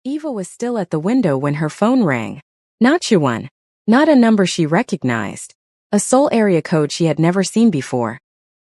Eva was still at the window when her phone rang. Not Chuan. Not a number she recognized. A Seoul area code she had never seen before.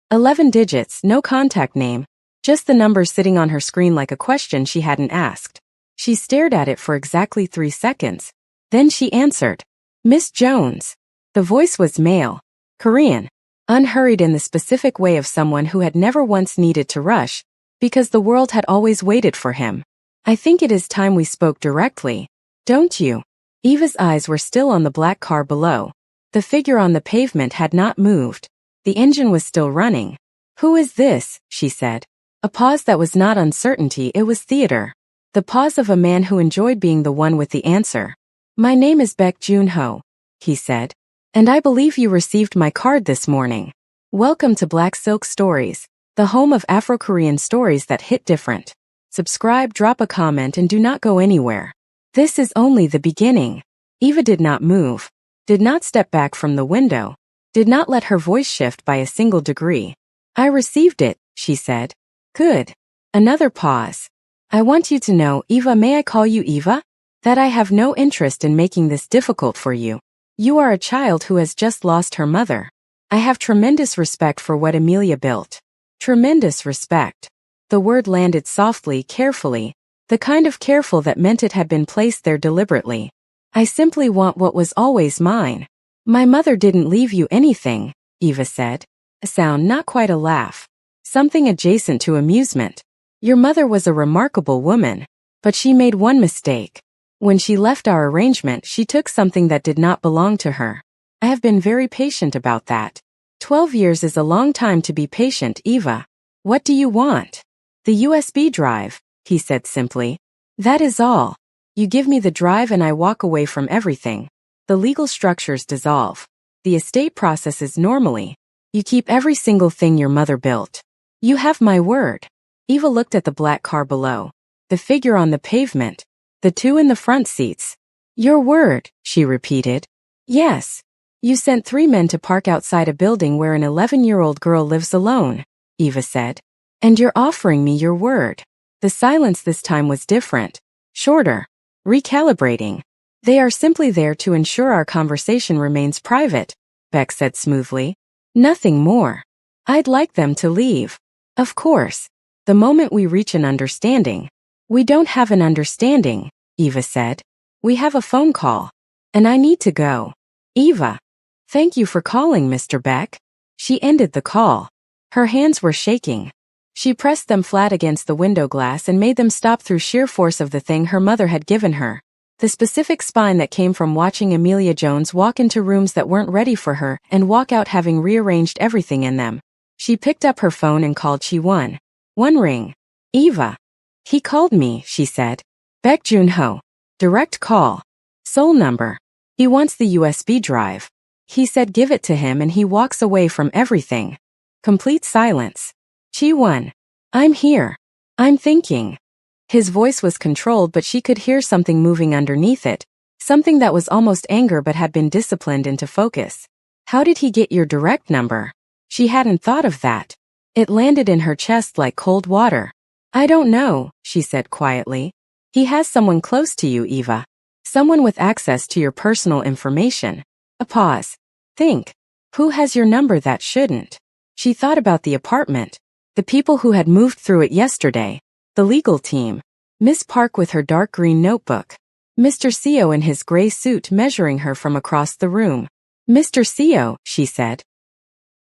11 digits, no contact name. Just the numbers sitting on her screen like a question she hadn't asked. She stared at it for exactly 3 seconds. Then she answered. Miss Jones. The voice was male. Korean. Unhurried in the specific way of someone who had never once needed to rush, because the world had always waited for him. I think it is time we spoke directly. Don't you? Eva's eyes were still on the black car below. The figure on the pavement had not moved. The engine was still running. Who is this? She said. A pause that was not uncertainty, it was theater. The pause of a man who enjoyed being the one with the answer. My name is Baek Joon-ho, he said. And I believe you received my card this morning. Welcome to Black Silk Stories, the home of Afro-Korean stories that hit different. Subscribe, drop a comment, and do not go anywhere. This is only the beginning. Eva did not move, did not step back from the window, did not let her voice shift by a single degree. I received it, she said. Good. Another pause. I want you to know, Eva, may I call you Eva? That I have no interest in making this difficult for you. You are a child who has just lost her mother. I have tremendous respect for what Amelia built. Tremendous respect. The word landed softly, carefully, the kind of careful that meant it had been placed there deliberately. I simply want what was always mine. My mother didn't leave you anything, Eva said. A sound, not quite a laugh. Something adjacent to amusement. Your mother was a remarkable woman, but she made one mistake. When she left our arrangement, she took something that did not belong to her. I have been very patient about that. 12 years is a long time to be patient, Eva. What do you want? The USB drive, he said simply. That is all. You give me the drive and I walk away from everything. The legal structures dissolve. The estate processes normally. You keep every single thing your mother built. You have my word. Eva looked at the black car below. The figure on the pavement. The two in the front seats. Your word, she repeated. Yes. You sent 3 men to park outside a building where an 11-year-old girl lives alone, Eva said. And you're offering me your word. The silence this time was different. Shorter. Recalibrating. They are simply there to ensure our conversation remains private, Beck said smoothly. Nothing more. I'd like them to leave. Of course. The moment we reach an understanding. We don't have an understanding, Eva said. We have a phone call. And I need to go. Eva. Thank you for calling, Mr. Beck. She ended the call. Her hands were shaking. She pressed them flat against the window glass and made them stop through sheer force of the thing her mother had given her. The specific spine that came from watching Amelia Jones walk into rooms that weren't ready for her and walk out having rearranged everything in them. She picked up her phone and called Chi-won. One ring. Eva. He called me, she said. Baek Joon-ho. Direct call. Seoul number. He wants the USB drive. He said give it to him and he walks away from everything. Complete silence. Chi-won. I'm here. I'm thinking. His voice was controlled but she could hear something moving underneath it. Something that was almost anger but had been disciplined into focus. How did he get your direct number? She hadn't thought of that. It landed in her chest like cold water. I don't know, she said quietly. He has someone close to you, Eva. Someone with access to your personal information. A pause. Think. Who has your number that shouldn't? She thought about the apartment. The people who had moved through it yesterday. The legal team. Miss Park with her dark green notebook. Mr. Seo in his gray suit measuring her from across the room. Mr. Seo, she said.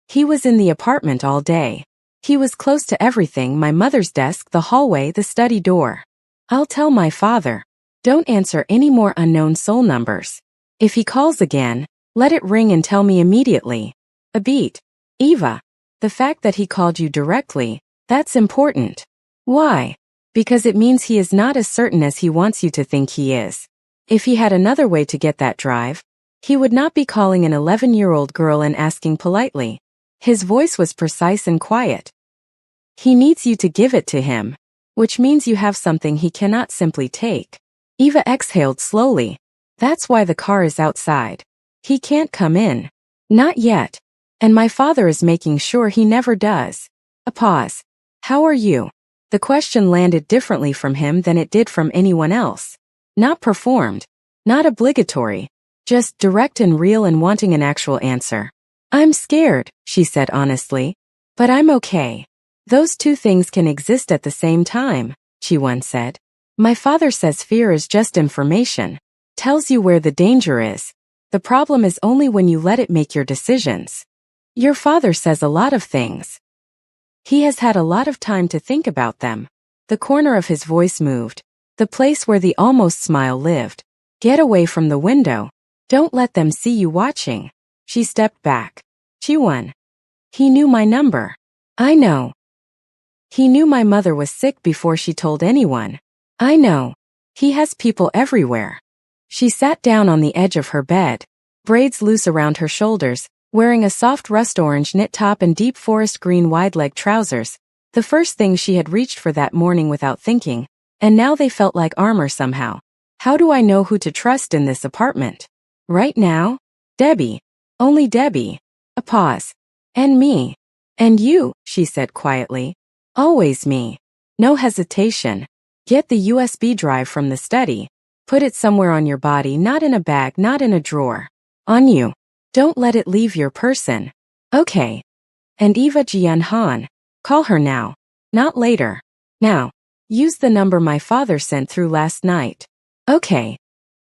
He was in the apartment all day. He was close to everything, my mother's desk, the hallway, the study door. I'll tell my father. Don't answer any more unknown Seoul numbers. If he calls again, let it ring and tell me immediately. A beat. Eva. The fact that he called you directly, that's important. Why? Because it means he is not as certain as he wants you to think he is. If he had another way to get that drive, he would not be calling an 11-year-old girl and asking politely. His voice was precise and quiet. He needs you to give it to him, which means you have something he cannot simply take. Eva exhaled slowly. That's why the car is outside. He can't come in. Not yet. And my father is making sure he never does. A pause. How are you? The question landed differently from him than it did from anyone else. Not performed. Not obligatory. Just direct and real and wanting an actual answer. I'm scared, she said honestly. But I'm okay. Those two things can exist at the same time, Chi-won said. My father says fear is just information. Tells you where the danger is. The problem is only when you let it make your decisions. Your father says a lot of things. He has had a lot of time to think about them. The corner of his voice moved. The place where the almost smile lived. Get away from the window. Don't let them see you watching. She stepped back. Chi-won. He knew my number. I know. He knew my mother was sick before she told anyone. I know. He has people everywhere. She sat down on the edge of her bed, braids loose around her shoulders, wearing a soft rust-orange knit top and deep forest green wide-leg trousers, the first thing she had reached for that morning without thinking, and now they felt like armor somehow. How do I know who to trust in this apartment? Right now? Debbie. Only Debbie. A pause. And me. And you, she said quietly. Always me. No hesitation. Get the USB drive from the study. Put it somewhere on your body, not in a bag, not in a drawer. On you. Don't let it leave your person. Okay. And Eva Jian-han. Call her now. Not later. Now. Use the number my father sent through last night. Okay.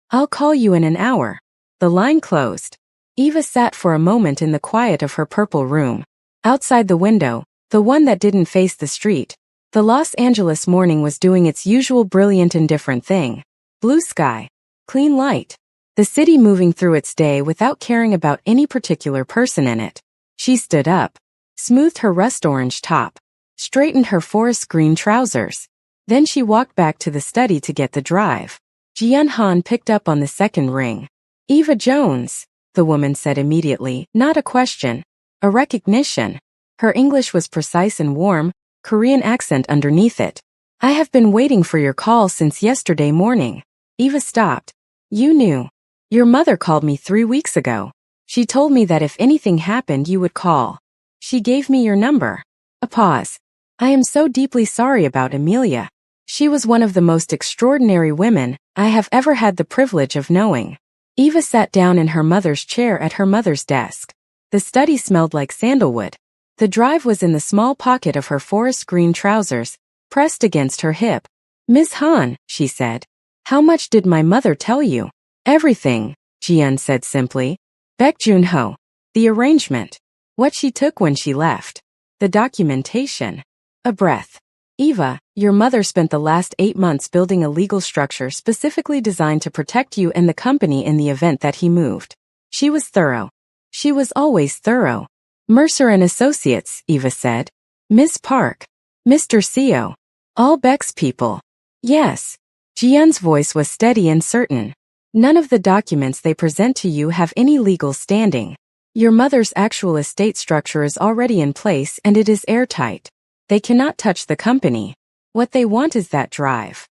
I'll call you in an hour. The line closed. Eva sat for a moment in the quiet of her purple room. Outside the window, the one that didn't face the street, the Los Angeles morning was doing its usual brilliant indifferent thing. Blue sky. Clean light. The city moving through its day without caring about any particular person in it. She stood up, smoothed her rust-orange top, straightened her forest green trousers. Then she walked back to the study to get the drive. Jian-han picked up on the second ring. Eva Jones, the woman said immediately, not a question, a recognition. Her English was precise and warm, Korean accent underneath it. I have been waiting for your call since yesterday morning. Eva stopped. You knew. Your mother called me 3 weeks ago. She told me that if anything happened you would call. She gave me your number. A pause. I am so deeply sorry about Amelia. She was one of the most extraordinary women I have ever had the privilege of knowing. Eva sat down in her mother's chair at her mother's desk. The study smelled like sandalwood. The drive was in the small pocket of her forest green trousers, pressed against her hip. Ms. Han, she said. How much did my mother tell you? Everything, Jian said simply. Baek Jun-ho. The arrangement. What she took when she left. The documentation. A breath. Eva, your mother spent the last 8 months building a legal structure specifically designed to protect you and the company in the event that he moved. She was thorough. She was always thorough. Mercer and Associates, Eva said. Miss Park. Mr. Seo. All Beck's people. Yes. Jian's voice was steady and certain. None of the documents they present to you have any legal standing. Your mother's actual estate structure is already in place and it is airtight. They cannot touch the company. What they want is that drive.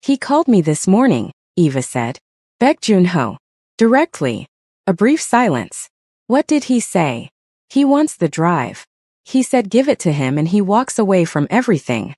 He called me this morning, Eva said. Baek Jun-ho. Directly. A brief silence. What did he say? He wants the drive. He said give it to him and he walks away from everything.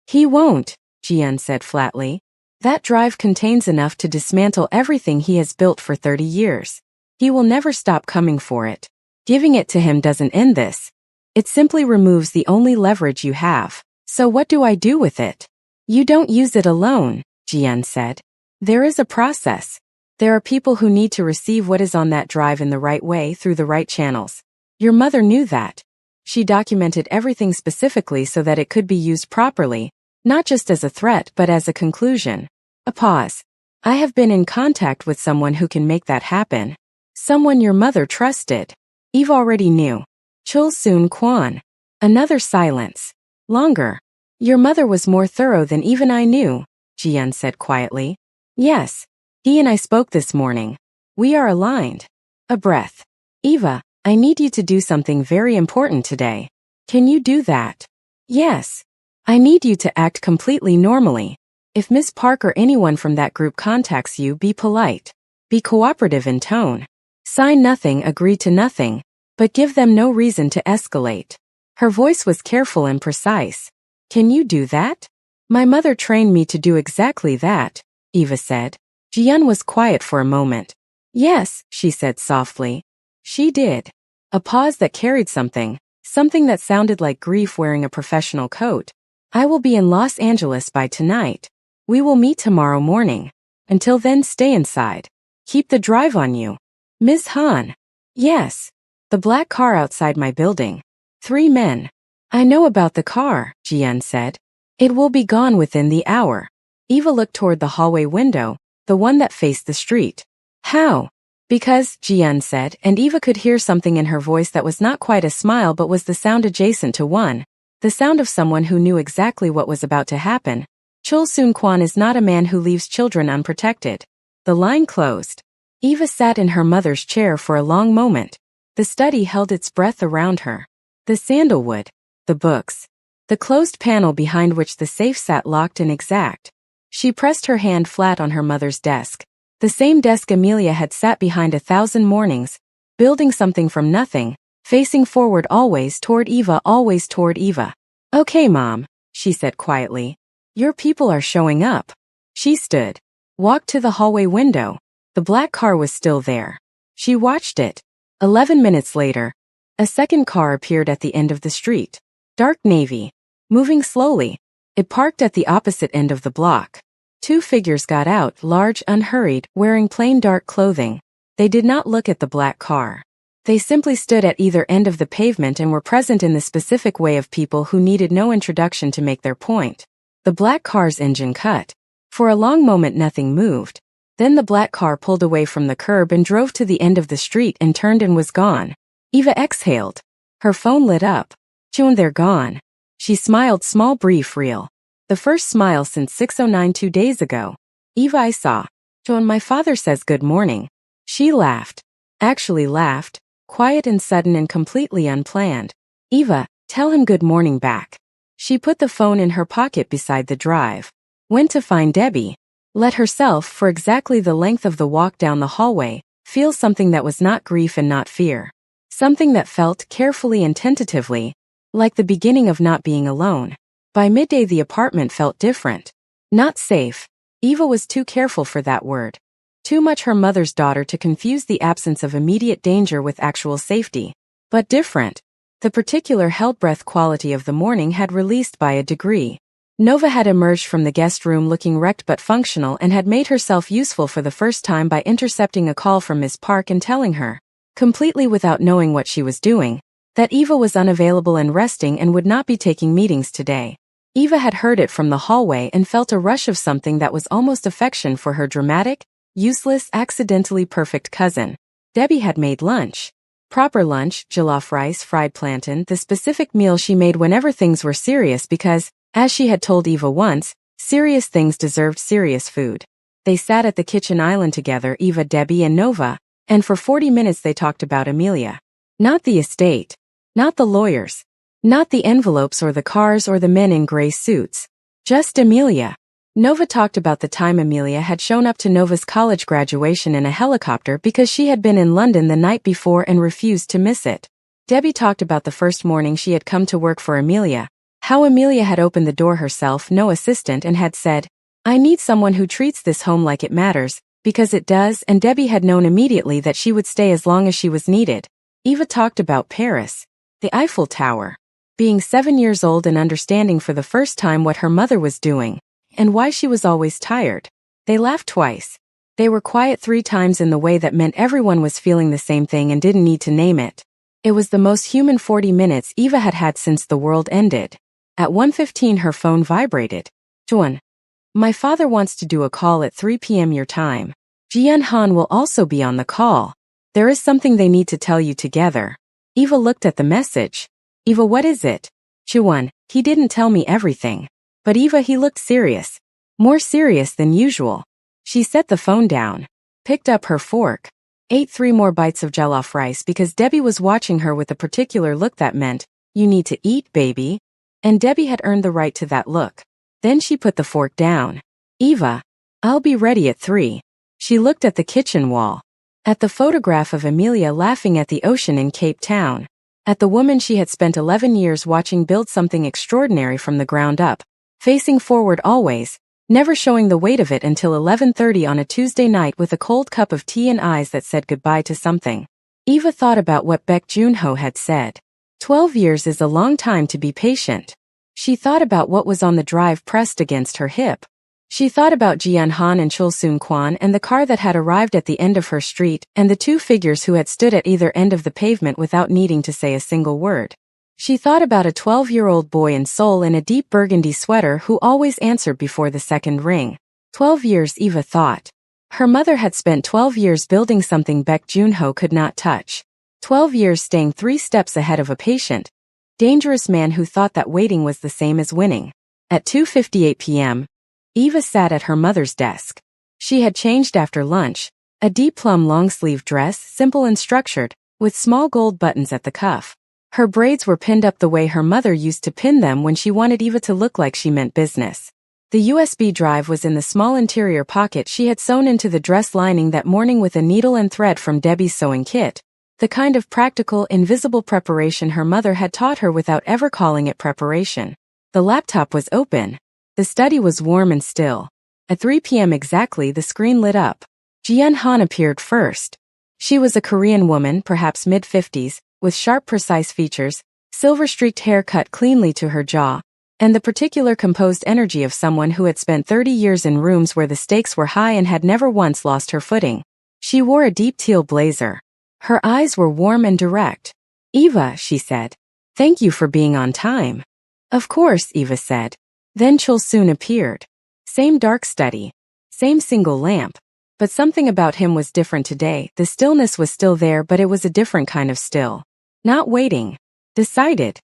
He won't, Jian said flatly. That drive contains enough to dismantle everything he has built for 30 years. He will never stop coming for it. Giving it to him doesn't end this. It simply removes the only leverage you have. So what do I do with it? You don't use it alone, Jian said. There is a process. There are people who need to receive what is on that drive in the right way through the right channels. Your mother knew that. She documented everything specifically so that it could be used properly, not just as a threat but as a conclusion. A pause. I have been in contact with someone who can make that happen. Someone your mother trusted. Eve already knew. Chul-soon Kwon. Another silence. Longer. Your mother was more thorough than even I knew, Jian said quietly. Yes. He and I spoke this morning. We are aligned. A breath. Eva, I need you to do something very important today. Can you do that? Yes. I need you to act completely normally. If Miss Park or anyone from that group contacts you, be polite. Be cooperative in tone. Sign nothing, agree to nothing, but give them no reason to escalate. Her voice was careful and precise. Can you do that? My mother trained me to do exactly that, Eva said. Jian was quiet for a moment. Yes, she said softly. She did. A pause that carried something that sounded like grief wearing a professional coat. I will be in Los Angeles by tonight. We will meet tomorrow morning. Until then, stay inside. Keep the drive on you. Ms. Han. Yes. The black car outside my building. 3 men. I know about the car, Jian said. It will be gone within the hour. Eva looked toward the hallway window, the one that faced the street. How? Because, Jian said, and Eva could hear something in her voice that was not quite a smile but was the sound adjacent to one. The sound of someone who knew exactly what was about to happen. Chul Soon Kwan is not a man who leaves children unprotected. The line closed. Eva sat in her mother's chair for a long moment. The study held its breath around her. The sandalwood. The books. The closed panel behind which the safe sat locked and exact. She pressed her hand flat on her mother's desk. The same desk Amelia had sat behind 1,000 mornings, building something from nothing, facing forward always toward Eva. Okay, Mom, she said quietly. Your people are showing up. She stood. Walked to the hallway window. The black car was still there. She watched it. 11 minutes later, a second car appeared at the end of the street. Dark navy. Moving slowly. It parked at the opposite end of the block. 2 figures got out, large, unhurried, wearing plain dark clothing. They did not look at the black car. They simply stood at either end of the pavement and were present in the specific way of people who needed no introduction to make their point. The black car's engine cut. For a long moment nothing moved. Then the black car pulled away from the curb and drove to the end of the street and turned and was gone. Eva exhaled. Her phone lit up. Chun, they're gone. She smiled, small, brief, real. The first smile since 6:09 2 days ago. Eva, I saw. Chun, my father says good morning. She laughed. Actually laughed. Quiet and sudden and completely unplanned. Eva, tell him good morning back. She put the phone in her pocket beside the drive. Went to find Debbie. Let herself, for exactly the length of the walk down the hallway, feel something that was not grief and not fear. Something that felt carefully and tentatively, like the beginning of not being alone. By midday the apartment felt different. Not safe. Eva was too careful for that word. Too much her mother's daughter to confuse the absence of immediate danger with actual safety. But different. The particular held-breath quality of the morning had released by a degree. Nova had emerged from the guest room looking wrecked but functional and had made herself useful for the first time by intercepting a call from Miss Park and telling her, completely without knowing what she was doing, that Eva was unavailable and resting and would not be taking meetings today. Eva had heard it from the hallway and felt a rush of something that was almost affection for her dramatic, useless, accidentally perfect cousin. Debbie had made lunch. Proper lunch, jollof rice, fried plantain, the specific meal she made whenever things were serious because, as she had told Eva once, serious things deserved serious food. They sat at the kitchen island together, Eva, Debbie, and Nova, and for 40 minutes they talked about Amelia. Not the estate. Not the lawyers. Not the envelopes or the cars or the men in gray suits. Just Amelia. Nova talked about the time Amelia had shown up to Nova's college graduation in a helicopter because she had been in London the night before and refused to miss it. Debbie talked about the first morning she had come to work for Amelia, how Amelia had opened the door herself, no assistant, and had said, I need someone who treats this home like it matters, because it does, and Debbie had known immediately that she would stay as long as she was needed. Eva talked about Paris, the Eiffel Tower, being 7 years old and understanding for the first time what her mother was doing, and why she was always tired. They laughed twice. They were quiet 3 times in the way that meant everyone was feeling the same thing and didn't need to name it. It was the most human 40 minutes Eva had had since the world ended. At 1:15 her phone vibrated. Juan. My father wants to do a call at 3 p.m. your time. Jian Han will also be on the call. There is something they need to tell you together. Eva looked at the message. Eva, what is it? Juan, he didn't tell me everything. But Eva, he looked serious. More serious than usual. She set the phone down. Picked up her fork. Ate 3 more bites of jollof rice because Debbie was watching her with a particular look that meant, you need to eat, baby. And Debbie had earned the right to that look. Then she put the fork down. Eva, I'll be ready at 3. She looked at the kitchen wall. At the photograph of Amelia laughing at the ocean in Cape Town. At the woman she had spent 11 years watching build something extraordinary from the ground up. Facing forward always, never showing the weight of it until 11:30 on a Tuesday night with a cold cup of tea and eyes that said goodbye to something. Eva thought about what Baek Joon-ho had said. 12 years is a long time to be patient. She thought about what was on the drive pressed against her hip. She thought about Jian Han and Chul Soon-kwan and the car that had arrived at the end of her street and the two figures who had stood at either end of the pavement without needing to say a single word. She thought about a 12-year-old boy in Seoul in a deep burgundy sweater who always answered before the second ring. 12 years, Eva thought. Her mother had spent 12 years building something Baek Joon-ho could not touch. 12 years staying 3 steps ahead of a patient, dangerous man who thought that waiting was the same as winning. At 2:58 p.m., Eva sat at her mother's desk. She had changed after lunch, a deep plum long-sleeve dress, simple and structured, with small gold buttons at the cuff. Her braids were pinned up the way her mother used to pin them when she wanted Eva to look like she meant business. The USB drive was in the small interior pocket she had sewn into the dress lining that morning with a needle and thread from Debbie's sewing kit, the kind of practical, invisible preparation her mother had taught her without ever calling it preparation. The laptop was open. The study was warm and still. At 3 p.m. exactly, the screen lit up. Jian Han appeared first. She was a Korean woman, perhaps mid-50s, with sharp, precise features, silver-streaked hair cut cleanly to her jaw, and the particular composed energy of someone who had spent 30 years in rooms where the stakes were high and had never once lost her footing. She wore a deep teal blazer. Her eyes were warm and direct. "Eva," she said. "Thank you for being on time." "Of course," Eva said. Then Chul Soon appeared. Same dark study. Same single lamp. But something about him was different today. The stillness was still there, but it was a different kind of still. Not waiting. Decided.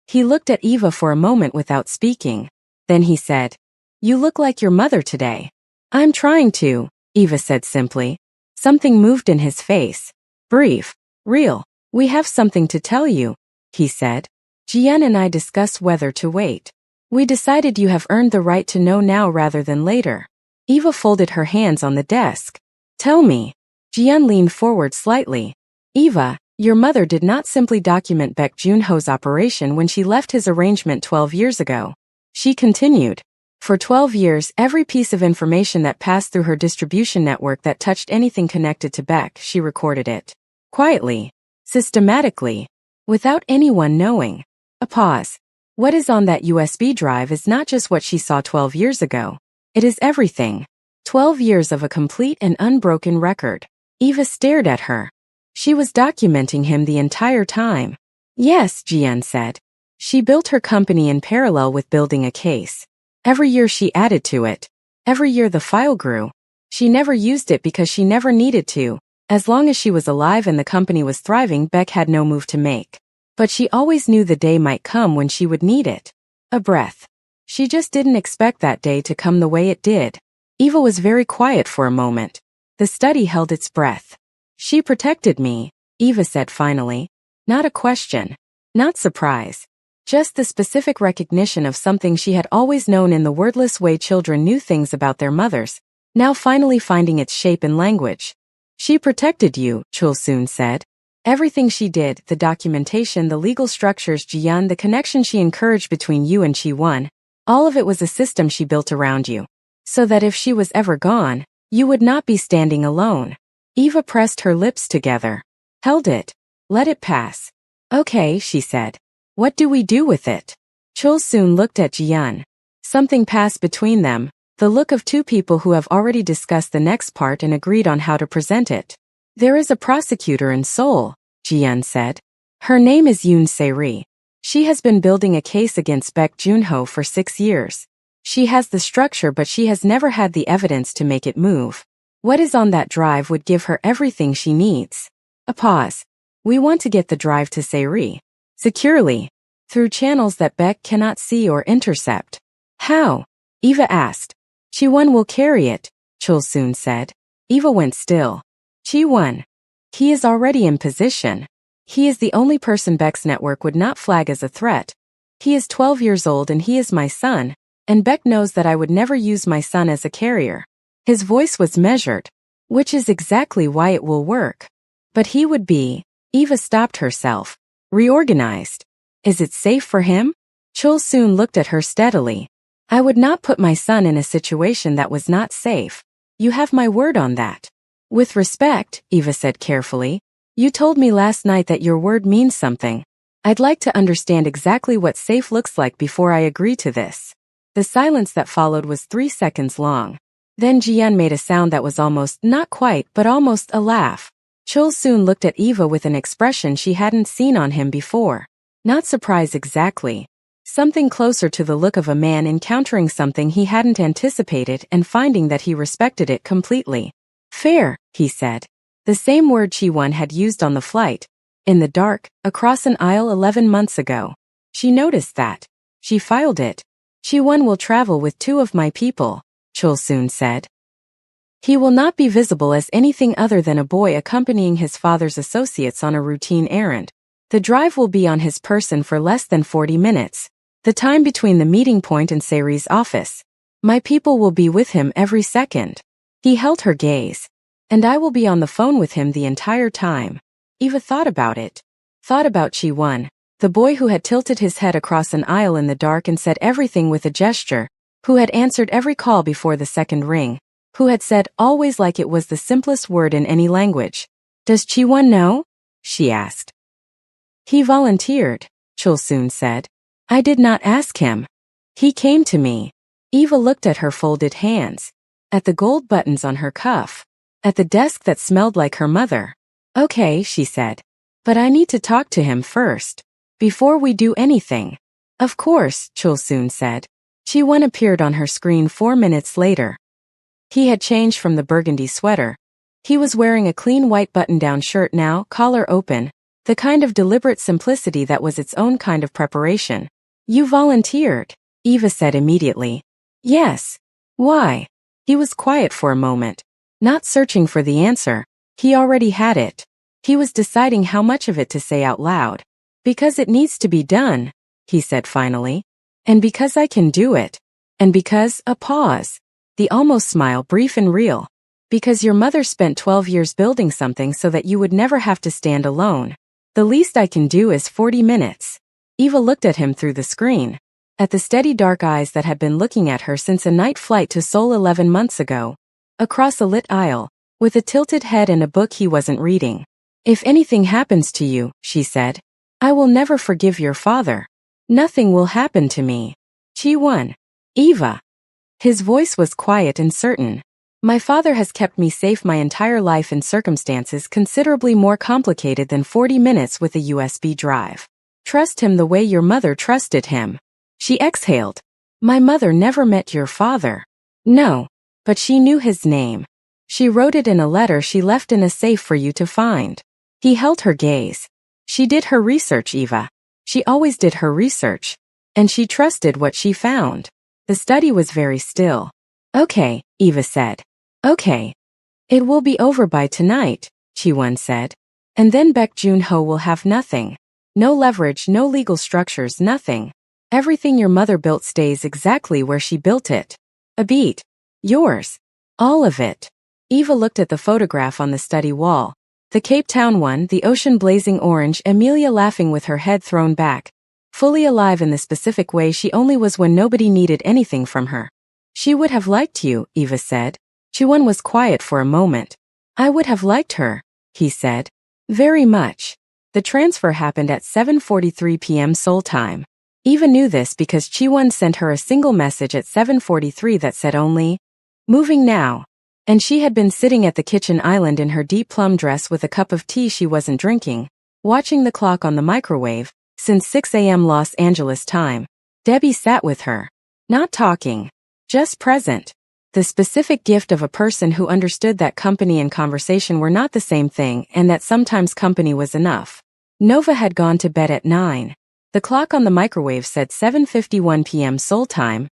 He looked at Eva for a moment without speaking. Then he said, "You look like your mother today." "I'm trying to," Eva said simply. Something moved in his face. "Brief. Real. We have something to tell you," he said. "Jian and I discussed whether to wait. We decided you have earned the right to know now rather than later." Eva folded her hands on the desk. "Tell me." Jian leaned forward slightly. "Eva, your mother did not simply document Baek Joon-ho's operation when she left his arrangement 12 years ago. She continued. For 12 years, every piece of information that passed through her distribution network that touched anything connected to Baek, she recorded it. Quietly. Systematically. Without anyone knowing. A pause. What is on that USB drive is not just what she saw 12 years ago. It is everything. 12 years of a complete and unbroken record. Eva stared at her. She was documenting him the entire time. "Yes," Jian said. She built her company in parallel with building a case. Every year she added to it. Every year the file grew. She never used it because she never needed to. As long as she was alive and the company was thriving, Baek had no move to make. But she always knew the day might come when she would need it. A breath. She just didn't expect that day to come the way it did. Eva was very quiet for a moment. The study held its breath. "She protected me," Eva said finally. Not a question. Not surprise. Just the specific recognition of something she had always known in the wordless way children knew things about their mothers, now finally finding its shape in language. "She protected you," Chul Soon said. "Everything she did, the documentation, the legal structures, Jian, the connection she encouraged between you and Chi-won, all of it was a system she built around you. So that if she was ever gone, you would not be standing alone." Eva pressed her lips together. Held it. Let it pass. "Okay," she said. "What do we do with it?" Chul Soon looked at Jian. Something passed between them, the look of two people who have already discussed the next part and agreed on how to present it. "There is a prosecutor in Seoul," Jian said. "Her name is Yoon Se-ri. She has been building a case against Baek Joon-ho for 6 years. She has the structure, but she has never had the evidence to make it move. What is on that drive would give her everything she needs." A pause. "We want to get the drive to Se-ri. Securely. Through channels that Baek cannot see or intercept." "How?" Eva asked. "Chi-won will carry it," Chul Soon said. Eva went still. "Chi-won. He is already in position. He is the only person Baek's network would not flag as a threat. He is 12 years old and he is my son, and Baek knows that I would never use my son as a carrier." His voice was measured. "Which is exactly why it will work. But he would be..." Eva stopped herself. "Reorganized. Is it safe for him?" Chul Soon looked at her steadily. I would not put my son in a situation that was not safe. You have my word on that. With respect, Eva said carefully, you told me last night that your word means something. I'd like to understand exactly what safe looks like before I agree to this. The silence that followed was 3 seconds long. Then Jian made a sound that was almost, not quite, but almost a laugh. Chul Soon looked at Eva with an expression she hadn't seen on him before. Not surprise exactly. Something closer to the look of a man encountering something he hadn't anticipated and finding that he respected it completely. Fair, he said. The same word Chi-Won had used on the flight. In the dark, across an aisle 11 months ago. She noticed that. She filed it. Chi-Won will travel with 2 of my people, Chul Soon said. He will not be visible as anything other than a boy accompanying his father's associates on a routine errand. The drive will be on his person for less than 40 minutes. The time between the meeting point and Sari's office. My people will be with him every second. He held her gaze. And I will be on the phone with him the entire time. Eva thought about it. Thought about Chi-Won, the boy who had tilted his head across an aisle in the dark and said everything with a gesture, who had answered every call before the second ring, who had said always like it was the simplest word in any language. Does Chi-Won know? She asked. He volunteered, Chul Soon said. I did not ask him. He came to me. Eva looked at her folded hands, at the gold buttons on her cuff, at the desk that smelled like her mother. Okay, she said. But I need to talk to him first. Before we do anything. Of course, Chul Soon said. Chi-Won appeared on her screen 4 minutes later. He had changed from the burgundy sweater. He was wearing a clean white button-down shirt now, collar open, the kind of deliberate simplicity that was its own kind of preparation. You volunteered, Eva said immediately. Yes. Why? He was quiet for a moment, not searching for the answer. He already had it. He was deciding how much of it to say out loud. Because it needs to be done, he said finally. And because I can do it. And because, a pause. The almost smile, brief and real. Because your mother spent 12 years building something so that you would never have to stand alone. The least I can do is 40 minutes. Eva looked at him through the screen. At the steady dark eyes that had been looking at her since a night flight to Seoul 11 months ago. Across a lit aisle, with a tilted head and a book he wasn't reading. If anything happens to you, she said, I will never forgive your father. Nothing will happen to me. Chi-Won. Eva. His voice was quiet and certain. My father has kept me safe my entire life in circumstances considerably more complicated than 40 minutes with a USB drive. Trust him the way your mother trusted him. She exhaled. My mother never met your father. No. But she knew his name. She wrote it in a letter she left in a safe for you to find. He held her gaze. She did her research, Eva. She always did her research. And she trusted what she found. The study was very still. Okay, Eva said. Okay. It will be over by tonight, Chi-Won said. And then Baek Jun-ho will have nothing. No leverage, no legal structures, nothing. Everything your mother built stays exactly where she built it. A beat. Yours. All of it. Eva looked at the photograph on the study wall. The Cape Town one, the ocean blazing orange, Amelia laughing with her head thrown back. Fully alive in the specific way she only was when nobody needed anything from her. She would have liked you, Eva said. Chi-Won was quiet for a moment. I would have liked her, he said. Very much. The transfer happened at 7:43 p.m. Seoul time. Eva knew this because Chi-Won sent her a single message at 7:43 that said only, moving now. And she had been sitting at the kitchen island in her deep plum dress with a cup of tea she wasn't drinking, watching the clock on the microwave, since 6 a.m. Los Angeles time. Debbie sat with her. Not talking. Just present. The specific gift of a person who understood that company and conversation were not the same thing and that sometimes company was enough. Nova had gone to bed at 9. The clock on the microwave said 7:51 p.m. Seoul time.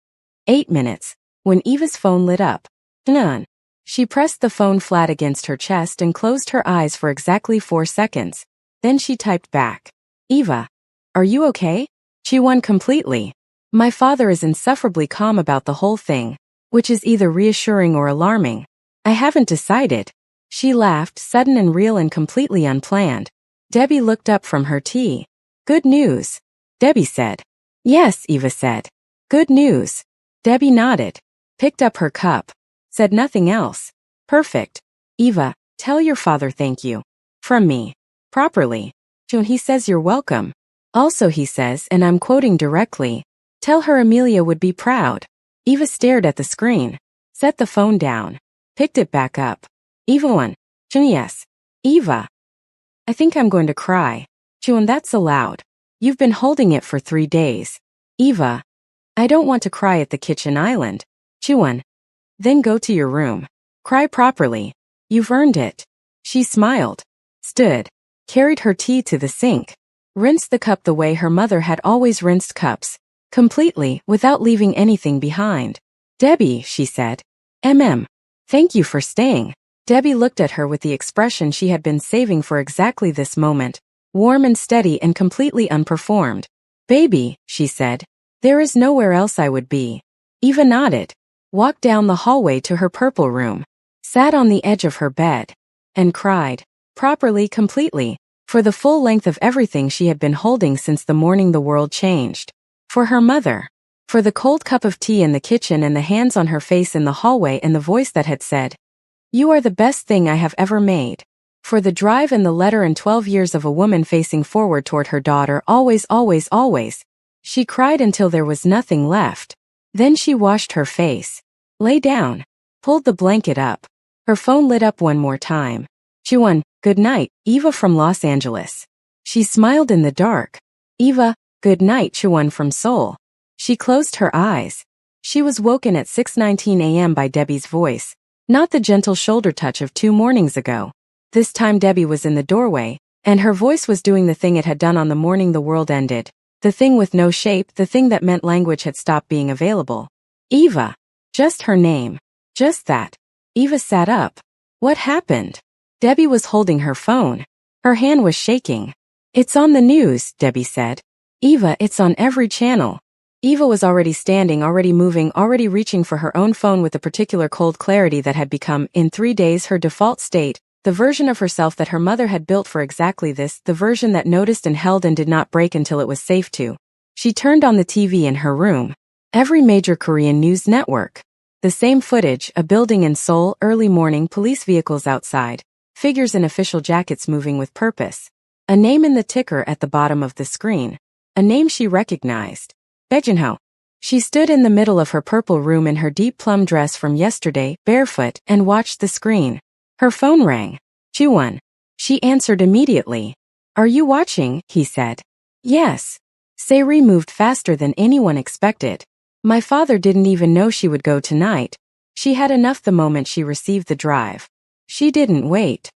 8 minutes. When Eva's phone lit up. None. She pressed the phone flat against her chest and closed her eyes for exactly 4 seconds. Then she typed back. Eva. Are you okay? Chi-Won completely. My father is insufferably calm about the whole thing, which is either reassuring or alarming. I haven't decided. She laughed, sudden and real and completely unplanned. Debbie looked up from her tea. Good news. Debbie said. Yes, Eva said. Good news. Debbie nodded, picked up her cup, said nothing else. Perfect. Eva, tell your father thank you. From me. Properly. June, he says you're welcome. Also he says, and I'm quoting directly, tell her Amelia would be proud. Eva stared at the screen, set the phone down, picked it back up. Eva 1. June, yes. Eva. I think I'm going to cry. June, that's allowed. You've been holding it for 3 days. Eva. I don't want to cry at the kitchen island. June. Then go to your room. Cry properly. You've earned it. She smiled, stood, carried her tea to the sink, rinsed the cup the way her mother had always rinsed cups, completely, without leaving anything behind. Debbie, she said. Thank you for staying. Debbie looked at her with the expression she had been saving for exactly this moment, warm and steady and completely unperformed. Baby, she said, there is nowhere else I would be. Eva nodded, walked down the hallway to her purple room, sat on the edge of her bed, and cried, properly, completely, for the full length of everything she had been holding since the morning the world changed. For her mother. For the cold cup of tea in the kitchen and the hands on her face in the hallway and the voice that had said, you are the best thing I have ever made. For the drive and the letter and 12 years of a woman facing forward toward her daughter, always, always, always. She cried until there was nothing left. Then she washed her face, lay down, pulled the blanket up. Her phone lit up one more time. Chuan, good night, Eva from Los Angeles. She smiled in the dark. Eva, good night, Chuan from Seoul. She closed her eyes. She was woken at 6:19 a.m. by Debbie's voice, not the gentle shoulder touch of 2 mornings ago. This time Debbie was in the doorway, and her voice was doing the thing it had done on the morning the world ended, the thing with no shape, the thing that meant language had stopped being available. Eva. Just her name. Just that. Eva sat up. What happened? Debbie was holding her phone. Her hand was shaking. It's on the news, Debbie said. Eva, it's on every channel. Eva was already standing, already moving, already reaching for her own phone with the particular cold clarity that had become, in 3 days, her default state, the version of herself that her mother had built for exactly this, the version that noticed and held and did not break until it was safe to. She turned on the TV in her room. Every major Korean news network. The same footage, a building in Seoul, early morning, police vehicles outside, figures in official jackets moving with purpose. A name in the ticker at the bottom of the screen. A name she recognized. Baejunho. She stood in the middle of her purple room in her deep plum dress from yesterday, barefoot, and watched the screen. Her phone rang. Chuan. She answered immediately. Are you watching? He said. Yes. Sairi moved faster than anyone expected. My father didn't even know she would go tonight. She had enough the moment she received the drive. She didn't wait.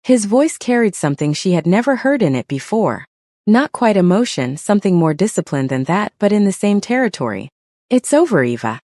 His voice carried something she had never heard in it before. Not quite emotion, something more disciplined than that, but in the same territory. It's over, Eva.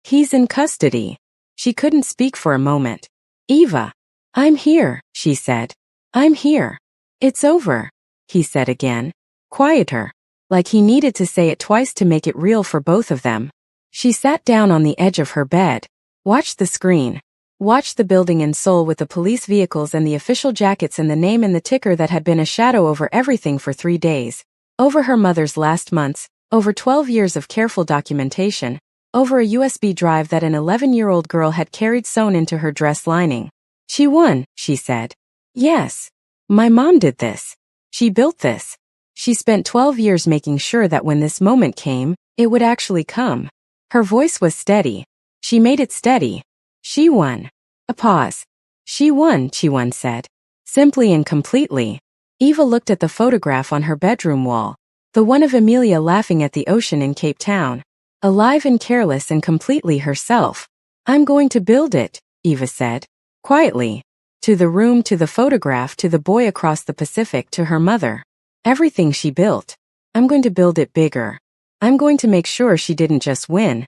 He's in custody. She couldn't speak for a moment. Eva. I'm here, she said. I'm here. It's over, he said again. Quieter. Like he needed to say it twice to make it real for both of them. She sat down on the edge of her bed. Watched the screen. Watched the building in Seoul with the police vehicles and the official jackets and the name in the ticker that had been a shadow over everything for 3 days. Over her mother's last months, over 12 years of careful documentation, over a USB drive that an 11-year-old girl had carried sewn into her dress lining. She won, she said. Yes. My mom did this. She built this. She spent 12 years making sure that when this moment came, it would actually come. Her voice was steady. She made it steady. She won. A pause. She won, Chi-won said. Simply and completely. Eva looked at the photograph on her bedroom wall. The one of Amelia laughing at the ocean in Cape Town. Alive and careless and completely herself. I'm going to build it, Eva said. Quietly. To the room, to the photograph, to the boy across the Pacific, to her mother. Everything she built. I'm going to build it bigger. I'm going to make sure she didn't just win.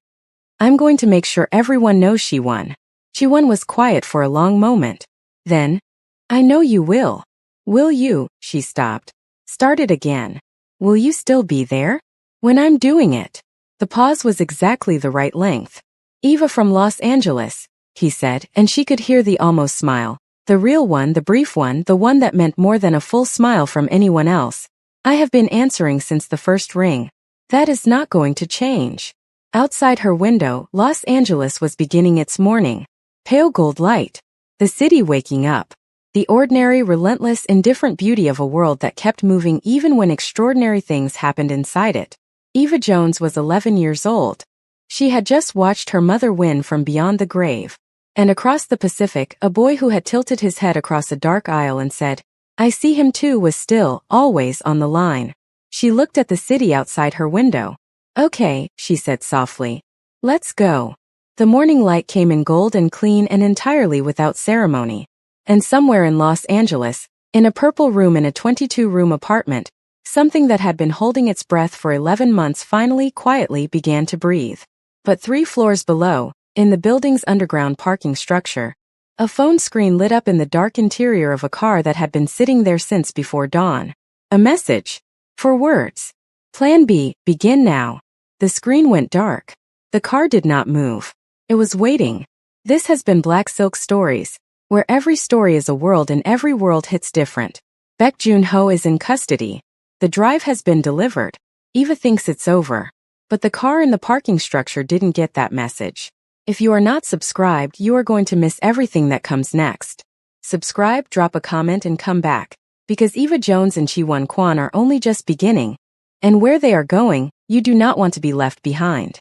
I'm going to make sure everyone knows she won. Chi-won was quiet for a long moment. Then, I know you will. Will you? She stopped. Started again. Will you still be there? When I'm doing it. The pause was exactly the right length. Eva from Los Angeles, he said, and she could hear the almost smile. The real one, the brief one, the one that meant more than a full smile from anyone else. I have been answering since the first ring. That is not going to change. Outside her window, Los Angeles was beginning its morning. Pale gold light. The city waking up. The ordinary, relentless, indifferent beauty of a world that kept moving even when extraordinary things happened inside it. Eva Jones was 11 years old. She had just watched her mother win from beyond the grave. And across the Pacific, a boy who had tilted his head across a dark aisle and said, "I see him too," was still, always on the line. She looked at the city outside her window. "Okay," she said softly. "Let's go." The morning light came in gold and clean and entirely without ceremony. And somewhere in Los Angeles, in a purple room in a 22-room apartment, something that had been holding its breath for 11 months finally quietly began to breathe. But 3 floors below, in the building's underground parking structure, a phone screen lit up in the dark interior of a car that had been sitting there since before dawn. A message. 4 words. Plan B, begin now. The screen went dark. The car did not move. It was waiting. This has been Black Silk Stories, where every story is a world and every world hits different. Baek Joon-ho is in custody. The drive has been delivered. Eva thinks it's over. But the car in the parking structure didn't get that message. If you are not subscribed, you are going to miss everything that comes next. Subscribe, drop a comment and come back. Because Eva Jones and Chi-won Kwon are only just beginning. And where they are going, you do not want to be left behind.